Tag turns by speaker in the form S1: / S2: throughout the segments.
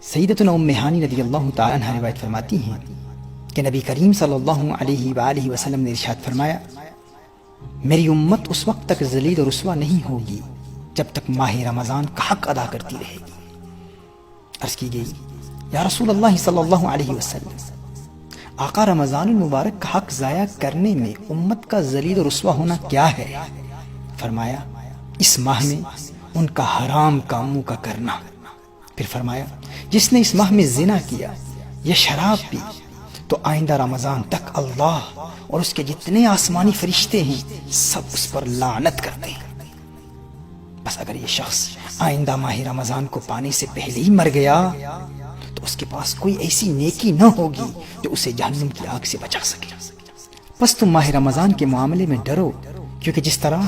S1: سیدتنا ام ہانی رضی اللہ تعالی عنہ روایت فرماتی ہیں کہ نبی کریم صلی اللہ علیہ وآلہ وسلم نے ارشاد فرمایا، میری امت اس وقت تک ذلیل اور رسوا نہیں ہوگی جب تک ماہ رمضان کا حق ادا کرتی رہے گی۔ عرض کی گئی، یا رسول اللہ صلی اللہ علیہ وسلم، آقا رمضان المبارک کا حق ضائع کرنے میں امت کا ذلیل اور رسوا ہونا کیا ہے؟ فرمایا، اس ماہ میں ان کا حرام کاموں کا کرنا۔ پھر فرمایا، جس نے اس ماہ میں زنا کیا یا شراب پی تو آئندہ رمضان تک اللہ اور اس کے جتنے آسمانی فرشتے ہیں سب اس پر لعنت کرتے ہیں۔ بس اگر یہ شخص آئندہ ماہ رمضان کو پانے سے پہلے ہی مر گیا تو اس کے پاس کوئی ایسی نیکی نہ ہوگی جو اسے جہنم کی آگ سے بچا سکے۔ بس تم ماہ رمضان کے معاملے میں ڈرو، کیونکہ جس طرح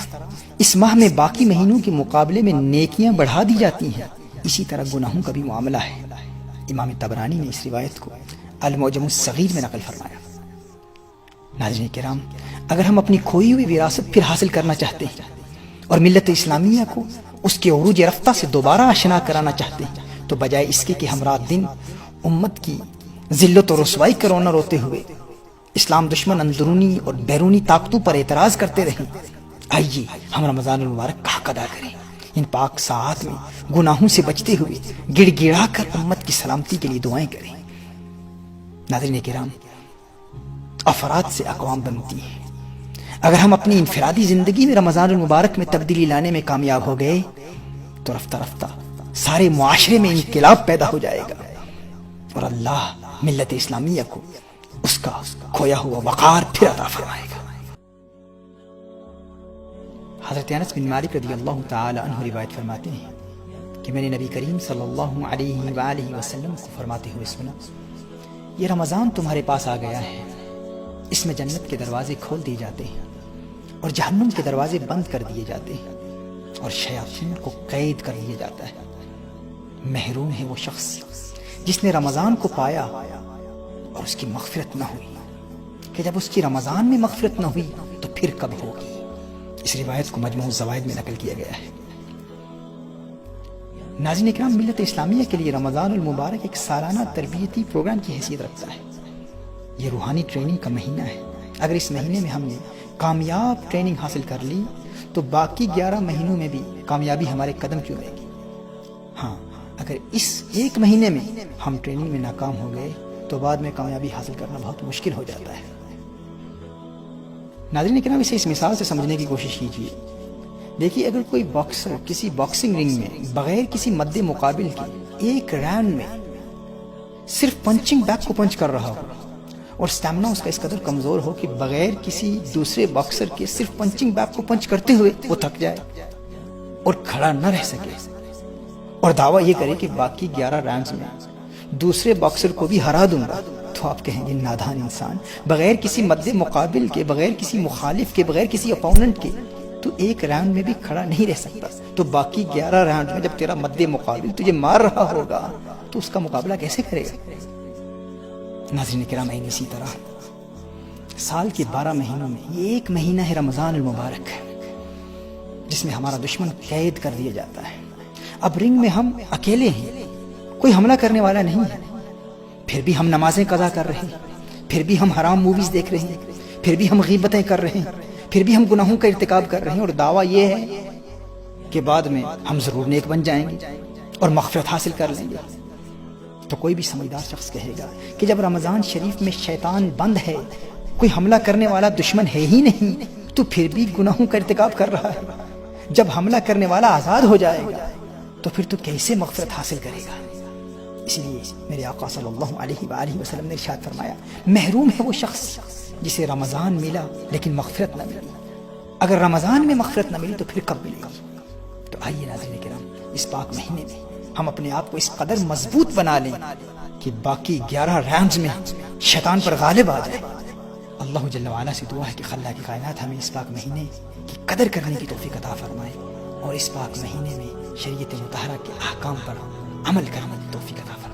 S1: اس ماہ میں باقی مہینوں کے مقابلے میں نیکیاں بڑھا دی جاتی ہیں، اسی طرح گناہوں کا بھی معاملہ ہے۔ امام طبرانی نے اس روایت کو المعجم الصغیر میں نقل فرمایا۔ ناظرین کرام، اگر ہم اپنی کھوئی ہوئی وراثت پھر حاصل کرنا چاہتے ہیں اور ملت اسلامیہ کو اس کے عروج رفتہ سے دوبارہ آشنا کرانا چاہتے ہیں تو بجائے اس کے کہ ہم رات دن امت کی ذلت و رسوائی کا رونا روتے ہوئے اسلام دشمن اندرونی اور بیرونی طاقتوں پر اعتراض کرتے رہیں، آئیے ہم رمضان المبارک کا حق ادا کریں، ان پاک ساعات میں گناہوں سے بچتے ہوئے گڑ گڑا کر امت کی سلامتی کے لیے دعائیں کریں۔ ناظرین کرام، افراد سے اقوام بنتی ہیں۔ اگر ہم اپنی انفرادی زندگی میں رمضان المبارک میں تبدیلی لانے میں کامیاب ہو گئے تو رفتہ رفتہ سارے معاشرے میں انقلاب پیدا ہو جائے گا اور اللہ ملت اسلامیہ کو اس کا کھویا ہوا وقار پھر عطا فرمائے گا۔ حضرت انس بن مالک رضی اللہ تعالی عنہ روایت فرماتے ہیں کہ میں نے نبی کریم صلی اللہ علیہ وآلہ وسلم کو فرماتے ہوئے سنا، یہ رمضان تمہارے پاس آ گیا ہے، اس میں جنت کے دروازے کھول دیے جاتے ہیں اور جہنم کے دروازے بند کر دیے جاتے ہیں اور شیاطین کو قید کر دیا جاتا ہے۔ محروم ہے وہ شخص جس نے رمضان کو پایا اور اس کی مغفرت نہ ہوئی، کہ جب اس کی رمضان میں مغفرت نہ ہوئی تو پھر کب ہوگی؟ اس روایت کو مجموع الزوائد میں نقل کیا گیا ہے۔ ناظرین کرام، ملت اسلامیہ کے لیے رمضان المبارک ایک سالانہ تربیتی پروگرام کی حیثیت رکھتا ہے۔ یہ روحانی ٹریننگ کا مہینہ ہے۔ اگر اس مہینے میں ہم نے کامیاب ٹریننگ حاصل کر لی تو باقی 11 مہینوں میں بھی کامیابی ہمارے قدم چومے گی۔ ہاں، اگر اس ایک مہینے میں ہم ٹریننگ میں ناکام ہو گئے تو بعد میں کامیابی حاصل کرنا بہت مشکل ہو جاتا ہے۔ ناظرین کرام، اسے اس مثال سے سمجھنے کی کوشش کیجیے۔ دیکھیے، اگر کوئی باکسر کسی باکسنگ رنگ میں بغیر کسی مد مقابل کے ایک راؤنڈ میں صرف پنچنگ بیگ کو پنچ کر رہا ہو اور سٹیمنا اس کا اس قدر کمزور ہو کہ بغیر کسی دوسرے باکسر کے صرف پنچنگ بیگ کو پنچ کرتے ہوئے وہ تھک جائے اور کھڑا نہ رہ سکے اور دعویٰ یہ کرے کہ باقی 11 راؤنڈز میں دوسرے باکسر کو بھی ہرا دوں گا، تو آپ کہیں گے نادان انسان، بغیر کسی مد مقابل کے، بغیر کسی مخالف کے، بغیر کسی اپوننٹ کے تو ایک راؤنڈ میں بھی کھڑا نہیں رہ سکتا، تو باقی 11 راؤنڈ میں جب تیرا مد مقابل تجھے مار رہا ہوگا تو اس کا مقابلہ کیسے کرے گا؟ ناظرین کرام، اسی طرح سال کے 12 مہینوں میں یہ ایک مہینہ ہے رمضان المبارک، جس میں ہمارا دشمن قید کر دیا جاتا ہے۔ اب رنگ میں ہم اکیلے ہیں، کوئی حملہ کرنے والا نہیں ہے، پھر بھی ہم نمازیں قضا کر رہے ہیں، پھر بھی ہم حرام موویز دیکھ رہے ہیں، پھر بھی ہم غیبتیں کر رہے ہیں، پھر بھی ہم گناہوں کا ارتکاب کر رہے ہیں، اور دعویٰ یہ ہے کہ بعد میں ہم ضرور نیک بن جائیں گے اور مغفرت حاصل کر لیں گے۔ تو کوئی بھی سمجھدار شخص کہے گا کہ جب رمضان شریف میں شیطان بند ہے، کوئی حملہ کرنے والا دشمن ہے ہی نہیں، تو پھر بھی گناہوں کا ارتکاب کر رہا ہے۔ جب حملہ کرنے والا آزاد ہو جائے گا تو پھر تو کیسے مغفرت حاصل کرے گا؟ اس لیے میرے آقا صلی اللہ علیہ وآلہ وسلم نے ارشاد فرمایا، محروم ہے وہ شخص جسے رمضان ملا لیکن مغفرت نہ ملی۔ اگر رمضان میں مغفرت نہ ملی تو پھر کب ملے گی؟ تو آئیے ناظرین کرام، اس پاک مہینے میں ہم اپنے آپ کو اس قدر مضبوط بنا لیں کہ باقی 11 راؤنڈز میں شیطان پر غالب آ جائے۔ اللہ جل وعلا سے دعا ہے کہ خالق کائنات ہمیں اس پاک مہینے کی قدر کرنے کی توفیق عطا فرمائے اور اس پاک مہینے میں شریعت مطہرہ کے احکام پر عمل کرنے کی توفیق عطا فرمائے۔